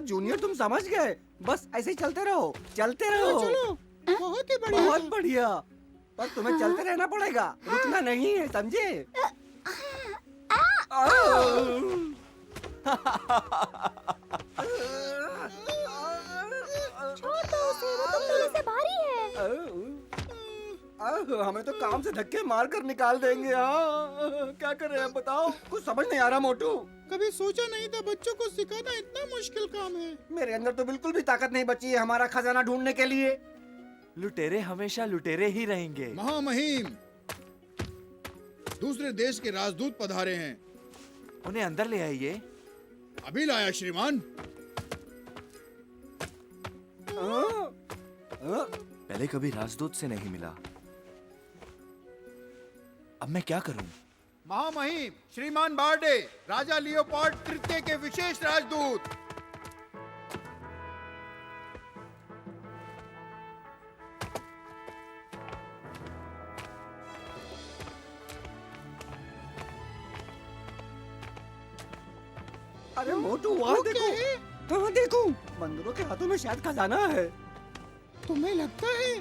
Junior तुम समझ गए। बस ऐसे ही चलते रहो, चलते रहो। चलो, बहुत ही बढ़िया। बहुत बढ़िया। पर तुम्हें चलते रहना पड़ेगा, रुकना नहीं है, समझे? छोड़ दो उसे, वो तुम दोनों से भारी है। हमें तो काम से धक्के मार कर निकाल देंगे। हाँ, क्या करें अब बताओ, कुछ समझ नहीं आ रहा मोटू। कभी सोचा नहीं था बच्चों को सिखाना इतना मुश्किल काम है। मेरे अंदर तो बिल्कुल भी ताकत नहीं बची है हमारा खजाना ढूंढने के लिए। लुटेरे हमेशा लुटेरे ही रहेंगे। महामहिम, दूसरे देश के राजदूत पधारे हैं। उन्हें अंदर ले आइए। अभी लाया श्रीमान। पहले कभी राजदूत से नहीं मिला, अब मैं क्या करूं? महामहिम, श्रीमान बार्डे, राजा लियोपोल्ड तृतीय के विशेष राजदूत। अरे मोटू वहाँ देखो, हाँ देखो, बंदरों के हाथों में शायद खजाना है। तुम्हें लगता है?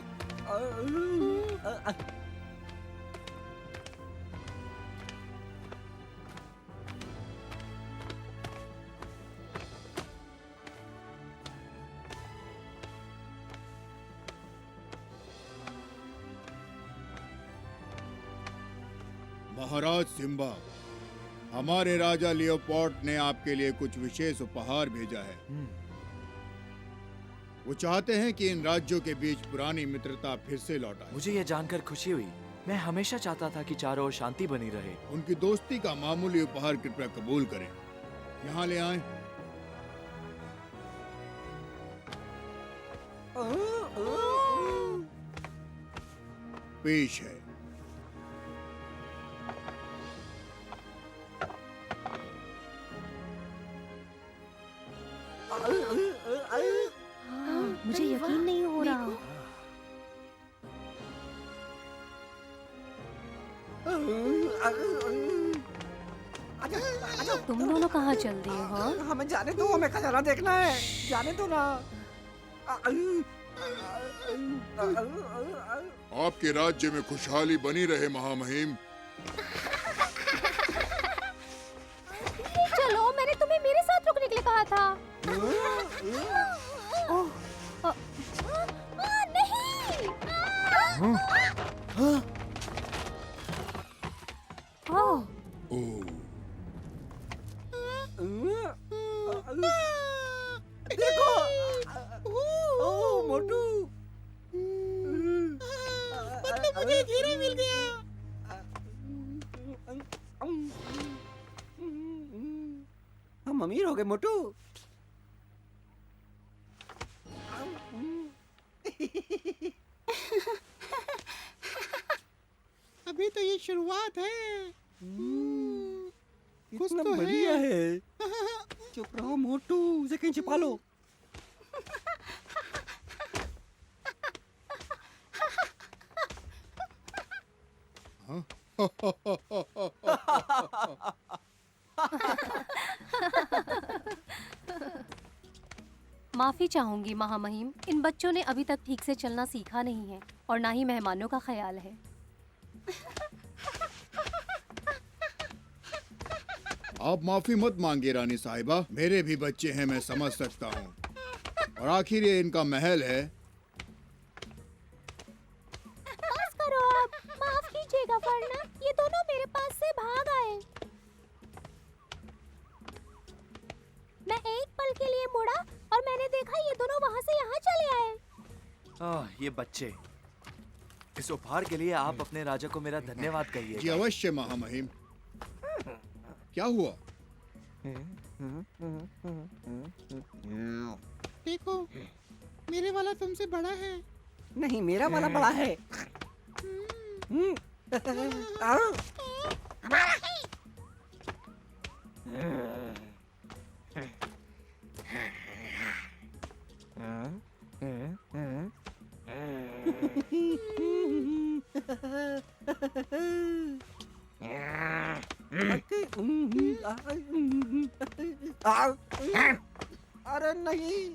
महाराज सिम्बा, हमारे राजा लियोपोल्ड ने आपके लिए कुछ विशेष उपहार भेजा है। वो चाहते हैं कि इन राज्यों के बीच पुरानी मित्रता फिर से लौट आए। मुझे यह जानकर खुशी हुई। मैं हमेशा चाहता था कि चारों ओर शांति बनी रहे। उनकी दोस्ती का मामूली उपहार कृपया कबूल करें। यहाँ ले आए। पेश है। मुझे यकीन नहीं हो रहा। तुम दोनों कहाँ चल दिए हो? हमें जाने दो, हमें खजाना देखना है, जाने दो ना। आपके राज्य में खुशहाली बनी रहे महामहिम। चलो, मैंने तुम्हें मेरे साथ रुकने के लिए कहा था। नहीं। देखो, ओ मोटू, मतलब मुझे एक हीरा मिल गया। हम अमीर हो गए मोटू। अभी तो ये शुरुआत है। कुछ इतना तो बढ़िया है। है। चुप रहो मोटू, उसे कहीं छिपा लो। माफी चाहूंगी महामहिम, इन बच्चों ने अभी तक ठीक से चलना सीखा नहीं है और ना ही मेहमानों का ख्याल है। आप माफी मत मांगिए रानी साहिबा, मेरे भी बच्चे हैं, मैं समझ सकता हूँ। और आखिर ये इनका महल है। बस करो अब, माफ कीजिएगा वरना ये दोनों मेरे पास से भाग आए। मैं एक पल के लिए मुड़ा और मैंने देखा ये दोनों वहाँ से यहाँ चले आए। ये बच्चे। इस उपहार के लिए आप अपने राजा को मेरा धन्यवाद कहिए। जी अवश्य महामहिम। क्या हुआ? देखो, मेरे वाला तुमसे बड़ा है। नहीं, मेरा वाला बड़ा है। अरे नहीं।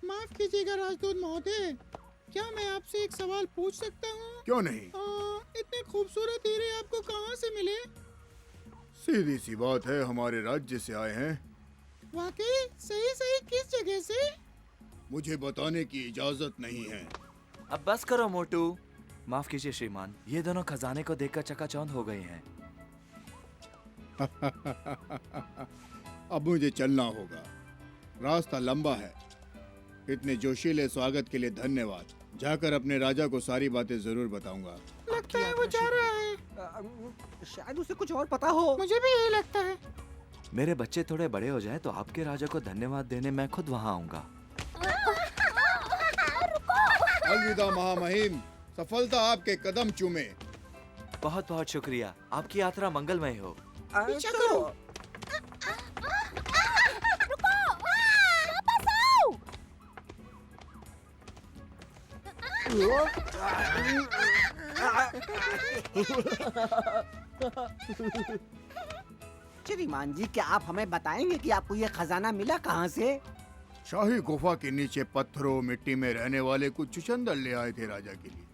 माफ कीजिएगा राजदूत महोदय, क्या मैं आपसे एक सवाल पूछ सकता हूँ? क्यों नहीं? इतने खूबसूरत हीरे आपको कहाँ से मिले? सीधी सी बात है, हमारे राज्य से आए हैं। वाकई? सही सही किस जगह से? मुझे बताने की इजाजत नहीं है। अब बस करो मोटू। माफ कीजिए श्रीमान, ये दोनों खजाने को देखकर चकाचौंध हो गए हैं। अब मुझे चलना होगा, रास्ता लंबा है। इतने जोशीले स्वागत के लिए धन्यवाद। जाकर अपने राजा को सारी बातें जरूर बताऊंगा। लगता है वो जा रहा है। शायद उसे कुछ और पता हो। मुझे भी यही लगता है। मेरे बच्चे थोड़े बड़े हो जाए तो आपके राजा को धन्यवाद देने मैं खुद वहाँ आऊंगा। अलविदा महामहिम, सफलता आपके कदम चूमे। बहुत बहुत शुक्रिया, आपकी यात्रा मंगलमय हो। पीछा करो। श्रीमान जी, क्या आप हमें बताएंगे कि आपको ये खजाना मिला कहाँ से? शाही गुफा के नीचे पत्थरों मिट्टी में रहने वाले कुछ चुचंदर ले आए थे राजा के लिए।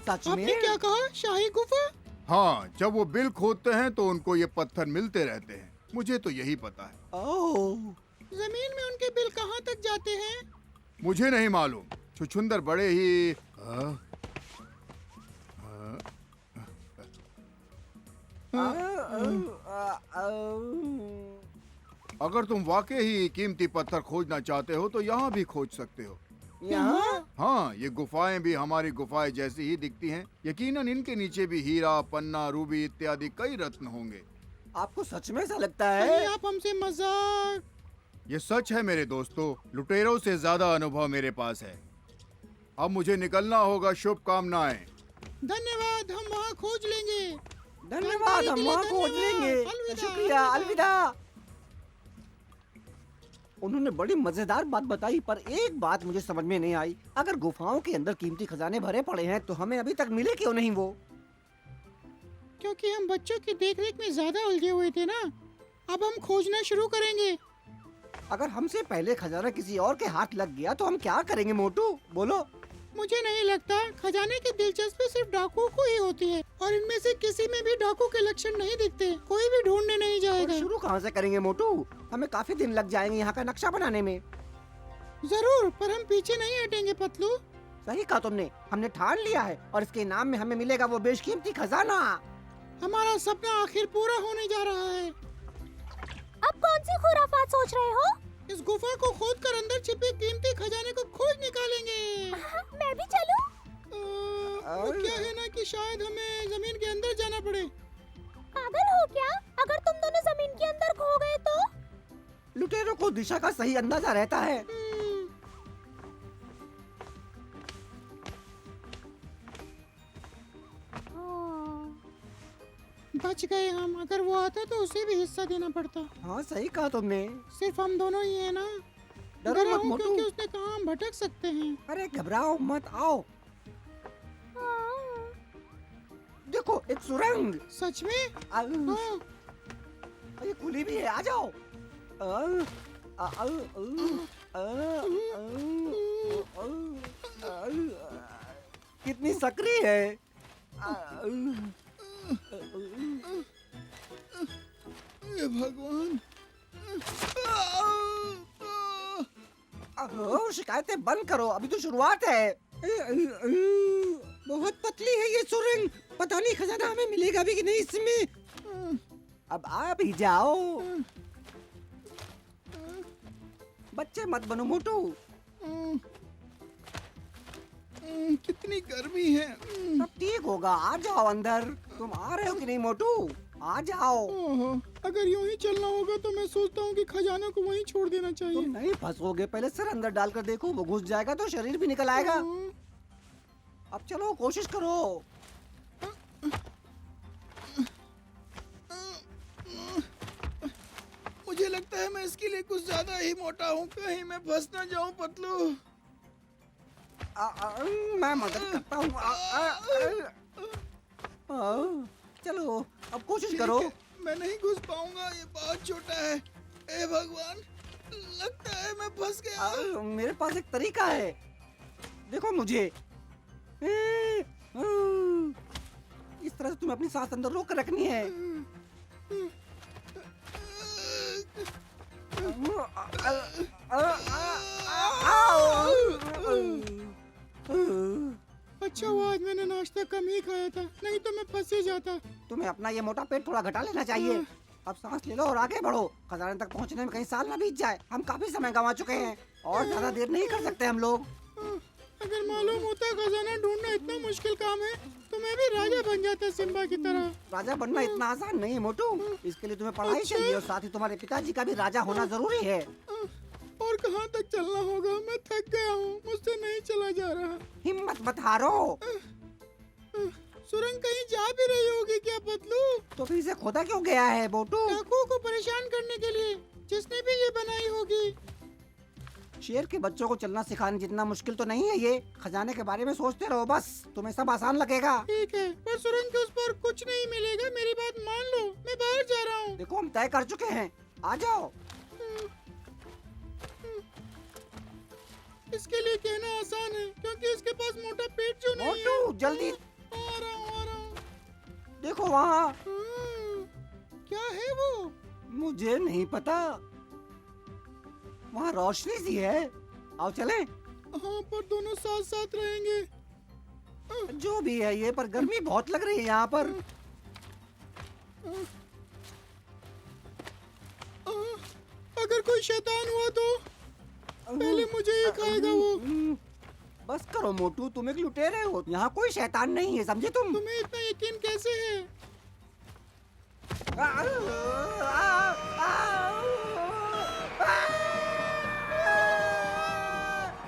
सच आपने में? क्या कहा? शाही गुफा? हाँ, जब वो बिल खोदते हैं तो उनको ये पत्थर मिलते रहते हैं। मुझे तो यही पता है। ओह, जमीन में उनके बिल कहाँ तक जाते हैं? मुझे नहीं मालूम। छुछुंदर बड़े ही अगर तुम वाकई ही कीमती पत्थर खोजना चाहते हो तो यहाँ भी खोज सकते हो। यहाँ? हाँ, ये गुफाएं भी हमारी गुफाएं जैसी ही दिखती हैं। यकीनन इनके नीचे भी हीरा, पन्ना, रूबी इत्यादि कई रत्न होंगे। आपको सच में ऐसा लगता अरे है? आप हमसे मजाक। ये सच है मेरे दोस्तों, लुटेरों से ज्यादा अनुभव मेरे पास है। अब मुझे निकलना होगा। शुभकामनाएं। धन्यवाद, हम वहाँ खोज लेंगे। धन्यवाद, हम वहाँ खोज लेंगे। अलविदा। शुक्रिया, अलविदा। उन्होंने बड़ी मजेदार बात बताई, पर एक बात मुझे समझ में नहीं आई। अगर गुफाओं के अंदर कीमती खजाने भरे पड़े हैं तो हमें अभी तक मिले क्यों नहीं वो? क्योंकि हम बच्चों की देखरेख में ज्यादा उलझे हुए थे ना। अब हम खोजना शुरू करेंगे। अगर हमसे पहले खजाना किसी और के हाथ लग गया तो हम क्या करेंगे मोटू? बोलो। मुझे नहीं लगता। खजाने की दिलचस्पी सिर्फ डाकुओं को ही होती है और इनमें से किसी में भी डाकू के लक्षण नहीं दिखते। कोई भी ढूंढने नहीं और जाएगा। शुरू कहाँ से करेंगे मोटू? हमें काफी दिन लग जाएंगे यहाँ का नक्शा बनाने में। जरूर, पर हम पीछे नहीं हटेंगे पतलू। सही कहा तुमने, हमने ठान लिया है और इसके इनाम में हमें मिलेगा वो बेशकीमती खजाना। हमारा सपना आखिर पूरा होने जा रहा है। अब कौन सी खुराफात सोच रहे हो? इस गुफा को खोदकर अंदर छिपे कीमती खजाने को खोज निकालेंगे। मैं भी चलूं? वो क्या है ना कि शायद हमें जमीन के अंदर जाना पड़े। पागल हो क्या? अगर तुम दोनों जमीन के अंदर खो गए तो? लुटेरों को दिशा का सही अंदाजा रहता है। बच गए हम। अगर वो आता तो उसे भी हिस्सा देना पड़ता। हाँ, सही कहा तुमने। सिर्फ हम दोनों ही है ना। डरो डरा मत हूँ मोटू। क्योंकि उसने कहा हम भटक सकते हैं। अरे घबराओ मत, आओ। देखो, एक सुरंग। सच में? आउ, हाँ। ये खुली भी है, आ जाओ। आउ, आउ, आउ, आउ, आउ, कितनी सक्रिय है। हे भगवान। शिकायतें बंद करो, अभी तो शुरुआत है। बहुत पतली है ये सुरंग। पता नहीं खजाना हमें मिलेगा भी कि नहीं इसमें। अब आ भी जाओ। बच्चे मत बनो मोटू। कितनी गर्मी है। सब ठीक होगा, आ जाओ अंदर। तुम आ रहे हो कि नहीं मोटू? आ जाओ। ओहो, अगर यूं ही चलना होगा तो मैं सोचता हूँ कि खजाने को वहीं छोड़ देना चाहिए। तुम नहीं फंसोगे, पहले सर अंदर डालकर देखो, वो घुस जाएगा तो शरीर भी निकल आएगा। अब चलो, कोशिश करो। मुझे लगता लगता है मैं इसके लिए कुछ ज्यादा ही मोटा हूँ, कहीं मैं फंस ना जाऊँ पतलू। मैं मदद करता हूँ। चलो अब कोशिश करो। ठीक है, मैं नहीं घुस पाऊंगा, ये बहुत छोटा है। ए भगवान, लगता है मैं फंस गया। मेरे पास एक तरीका है, देखो मुझे। इस तरह से तुम्हें अपनी सांस अंदर रोक कर रखनी है। अच्छा हुआ आज मैंने नाश्ता कम ही खाया था, नहीं तो मैं फंस ही जाता। तुम्हें अपना ये मोटा पेट थोड़ा घटा लेना चाहिए। अब सांस ले लो और आगे बढ़ो। खजाने तक पहुंचने में कहीं साल ना बीत जाए। हम काफी समय गंवा चुके हैं और ज्यादा देर नहीं कर सकते हम लोग। अगर मालूम होता खजाना ढूंढना इतना मुश्किल काम है तो मैं भी राजा बन जाता सिम्बा की तरह। राजा बनना इतना आसान नहीं है मोटू। इसके लिए तुम्हें पढ़ाई चाहिए और साथ ही तुम्हारे पिताजी का भी राजा होना जरूरी है। और कहाँ तक चलना होगा? मैं थक गया हूँ, मुझसे नहीं चला जा रहा। हिम्मत मत हारो। सुरंग कहीं जा भी रही होगी क्या पतलू? तो फिर इसे खोदा क्यों गया है मोटू? डाकुओं को परेशान करने के लिए, जिसने भी ये बनाई होगी। शेर के बच्चों को चलना सिखाने जितना मुश्किल तो नहीं है ये। खजाने के बारे में सोचते रहो बस, तुम्हें सब आसान लगेगा। ठीक है, पर सुरंग के उस पर कुछ नहीं मिलेगा, मेरी बात मान लो। मैं बाहर जा रहा हूँ। देखो हम तय कर चुके हैं, आ जाओ। इसके लिए कहना आसान है क्योंकि इसके पास मोटा पेट जो नहीं है। मोटू जल्दी आ रहा हूँ। देखो वहाँ। क्या है वो? मुझे नहीं पता, वहाँ रोशनी सी है। आओ चलें। हाँ, पर दोनों साथ साथ रहेंगे। जो भी है ये, पर गर्मी बहुत लग रही है यहाँ पर। अगर कोई शैतान हुआ तो पहले मुझे ही खाएगा वो। बस करो मोटू, तुम एक लुटेरे हो। यहाँ कोई शैतान नहीं है, समझे तुम? तुम्हें इतना यकीन कैसे है?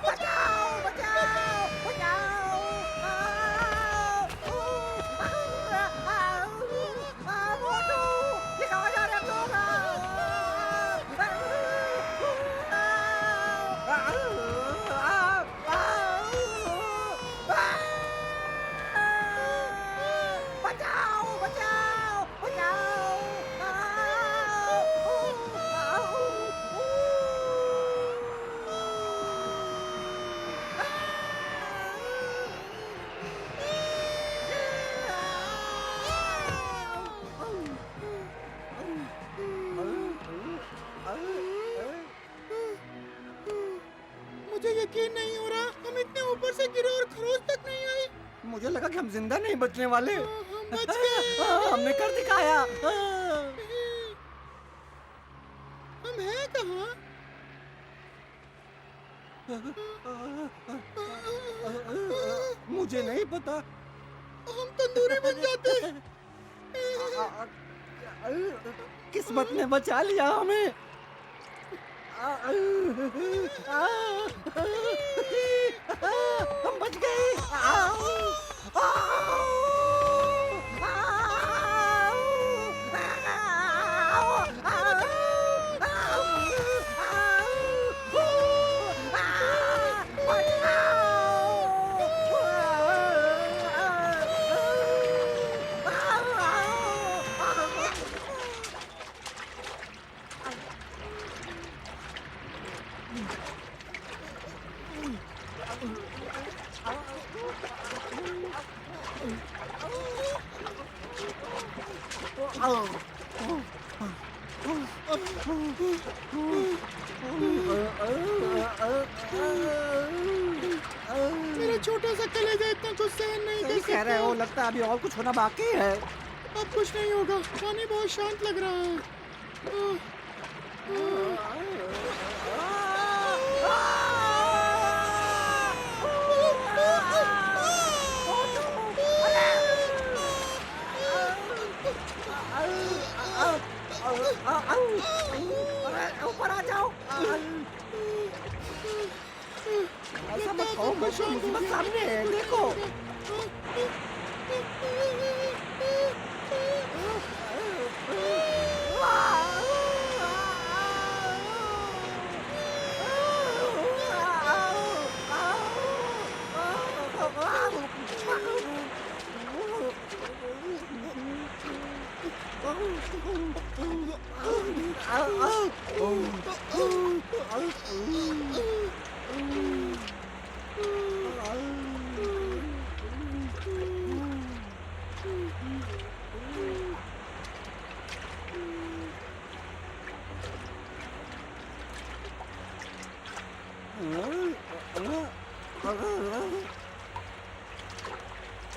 बचाओ बचाओ बचाओ। मोटू, ये कहाँ जा रहे हैं बचाओ बचाओ बचाओ। मुझे यकीन नहीं हो रहा, हम इतने ऊपर से गिरे और खरोच तक नहीं आई। मुझे लगा कि हम जिंदा नहीं बचने वाले। हम बच गए। हमने कर दिखाया। हम हैं कहाँ? मुझे नहीं पता। हम तंदूरी बन जाते। किस्मत ने बचा लिया हमें। हम बच गए। मेरा छोटा सा कलेजा इतना कुछ सहन नहीं कर सही सकता। कह रहे हो, लगता है अभी और कुछ होना बाकी है। अब कुछ नहीं होगा, पानी बहुत शांत लग रहा है। ऊपर आ जाओ। ऐसा मत कहो, मुसीबत सामने है, देखो।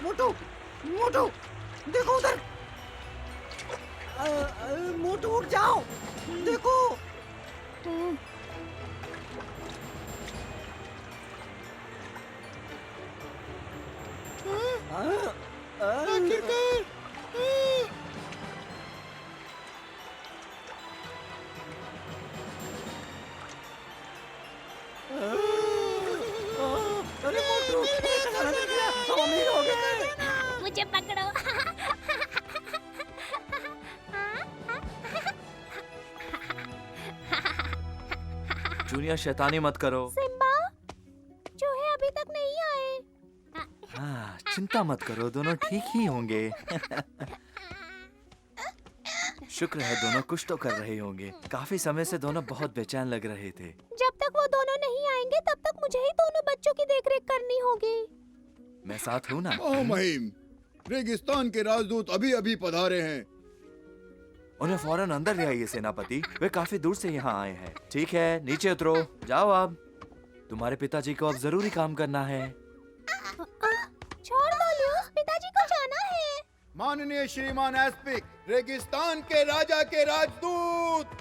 मोटू, मोटू, देखो उधर। मोटू उठ जाओ, देखो। आखिरकार अरे मोटू, खजाना मिल गया, हम अमीर हो गए। मुझे पकड़ो। जूनियर शैतानी मत करो। सिम्बा, चूहे अभी तक नहीं आए। हाँ, चिंता मत करो, दोनों ठीक ही होंगे। शुक्र है दोनों कुछ तो कर रहे होंगे। काफी समय से दोनों बहुत बेचैन लग रहे थे। जब तक वो दोनों नहीं आएंगे तब तक मुझे ही दोनों बच्चों की देखरेख करनी होगी। मैं साथ हूँ ना। महामहिम, रेगिस्तान के राजदूत अभी अभी पधारे हैं। उन्हें फौरन अंदर ले आइए सेनापति, वे काफी दूर से यहाँ आए हैं। ठीक है, नीचे उतरो, जाओ अब। तुम्हारे पिताजी को अब जरूरी काम करना है। छोड़ दो ल्यूस, पिताजी को जाना है। माननीय श्रीमान एस्पिक, रेगिस्तान के राजा के राजदूत।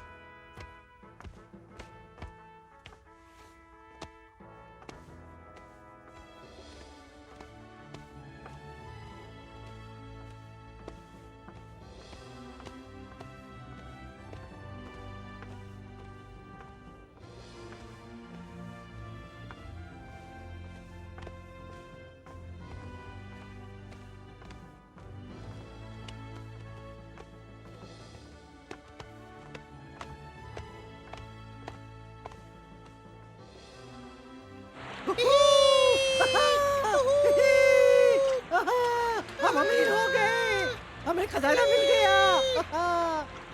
हम अमीर हो गए, हमें खजाना मिल गया।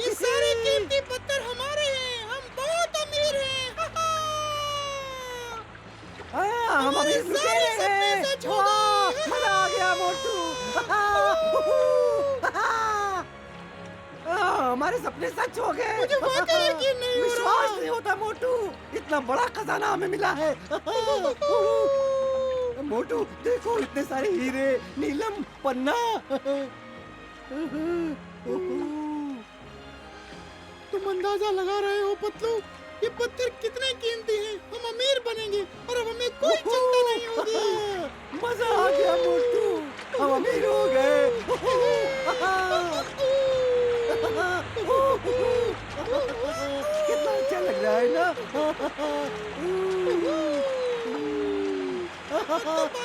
ये सारे कीमती पत्थर हमारे हैं, हम बहुत अमीर हैं। हम अमीर हो सारे गए। सपने सच हो वाह, गए। मजा आ गया मोटू। हमारे सपने सच हो गए। मुझे वाकई यकीन नहीं हो रहा। विश्वास नहीं होता मोटू, इतना बड़ा खजाना हमें मिला है। मोटू देखो, इतने सारे हीरे, नीलम, पन्ना। तुम अंदाजा लगा रहे हो पतलू, ये पत्थर कितने कीमती हैं। हम अमीर बनेंगे और अब हमें कोई चिंता नहीं होगी। मजा आ गया मोटू, हम अमीर हो गए। कितना अच्छा लग रहा है ना।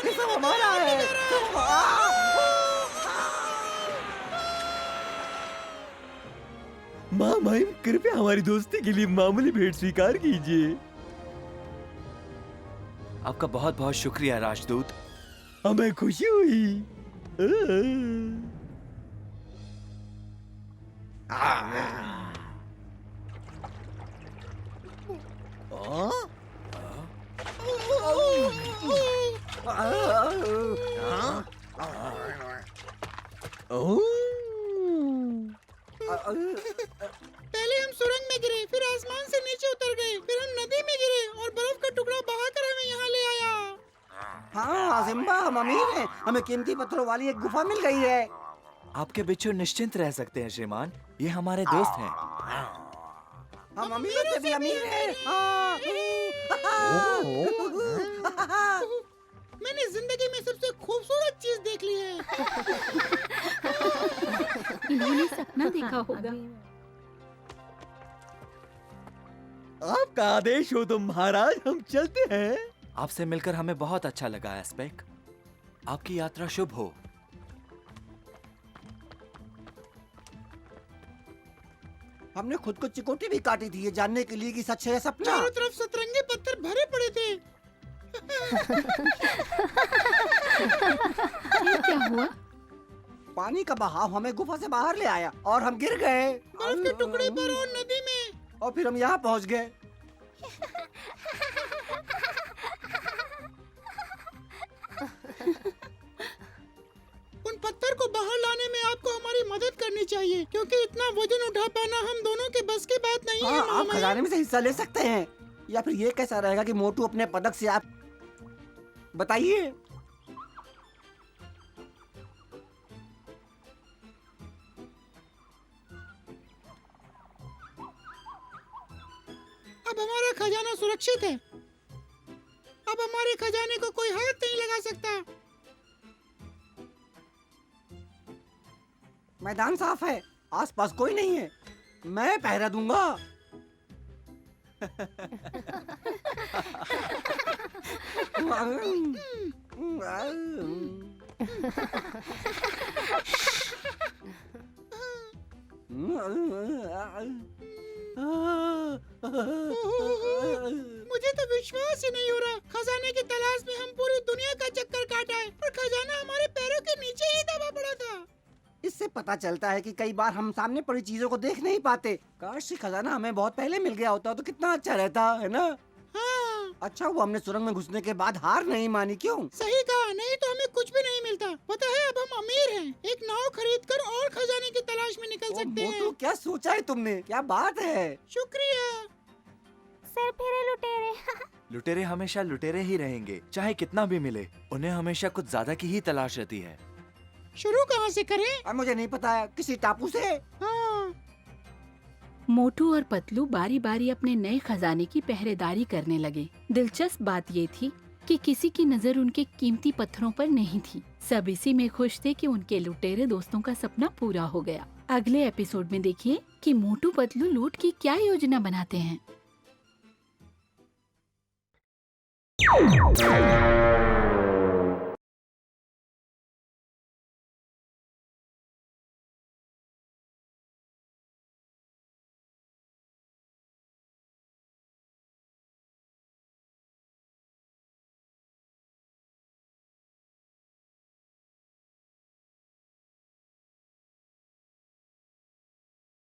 ये सब हमारा है। महामहिम, कृपया हमारी दोस्ती के लिए मामूली भेंट स्वीकार कीजिए। आपका बहुत बहुत शुक्रिया राजदूत। हमें खुशी हुई। पहले हम सुरंग में गिरे, फिर आसमान से नीचे उतर गए, फिर हम नदी में गिरे और बर्फ का टुकड़ा बहाकर हमें यहाँ ले आया। हाँ सिम्बा, हम अमीर हैं, हमें कीमती पत्थरों वाली एक गुफा मिल गई है। आपके बिच्छू निश्चिंत रह सकते हैं श्रीमान, ये हमारे दोस्त हैं। हम अमीर से भी अमीर हैं। मैंने जिंदगी में सबसे खूबसूरत चीज देख ली है। इन्होंने सपना देखा होगा। आपका आदेश हो तो महाराज, हम चलते हैं। आपसे मिलकर हमें बहुत अच्छा लगा एस्पेक। आपकी यात्रा शुभ हो। हमने खुद को चिकोटी भी काटी थी ये जानने के लिए कि सच है या सपना। चारों तरफ सतरंगे पत्थर भरे पड़े थे। ये क्या हुआ? पानी का बहाव हमें गुफा से बाहर ले आया और हम गिर गए। बर्फ के टुकड़े पर और नदी में। और फिर हम यहाँ पहुँच गए। उन पत्थर को बाहर लाने में आपको हमारी मदद करनी चाहिए, क्योंकि इतना वजन उठा पाना हम दोनों के बस की बात नहीं है। हाँ, आप महामहिम। खजाने में से हिस्सा ले सकते हैं, या फिर ये कैसा रहेगा कि मोटू अपने पदक से आप बताइए। अब हमारा खजाना सुरक्षित है। अब हमारे खजाने को कोई हाथ नहीं लगा सकता। मैदान साफ है, आसपास कोई नहीं है, मैं पहरा दूंगा। मुझे तो विश्वास ही नहीं हो रहा। खजाने की तलाश में हम पूरी दुनिया का चक्कर काटा है और खजाना हमारे पैरों के नीचे ही दबा पड़ा था। इससे पता चलता है कि कई बार हम सामने पड़ी चीजों को देख नहीं पाते। काश ये खजाना हमें बहुत पहले मिल गया होता तो कितना अच्छा रहता, है ना? हाँ, अच्छा हुआ हमने सुरंग में घुसने के बाद हार नहीं मानी। क्यों? सही कहा, नहीं तो हमें कुछ भी नहीं मिलता। पता है, अब हम अमीर हैं। एक नाव खरीदकर और खजाने की तलाश में निकल सकते हैं। मोटू, क्या सोचा है तुमने? क्या बात है? शुक्रिया। सर फिर लुटेरे। लुटेरे हमेशा लुटेरे ही रहेंगे, चाहे कितना भी मिले। उन्हें हमेशा कुछ ज्यादा की ही तलाश रहती है। शुरू कहाँ से करें? अब मुझे नहीं पता है, किसी टापू से। हाँ, मोटू और पतलू बारी बारी अपने नए खजाने की पहरेदारी करने लगे। दिलचस्प बात ये थी कि किसी की नजर उनके कीमती पत्थरों पर नहीं थी। सब इसी में खुश थे कि उनके लुटेरे दोस्तों का सपना पूरा हो गया। अगले एपिसोड में देखिए कि मोटू पतलू लूट की क्या योजना बनाते हैं।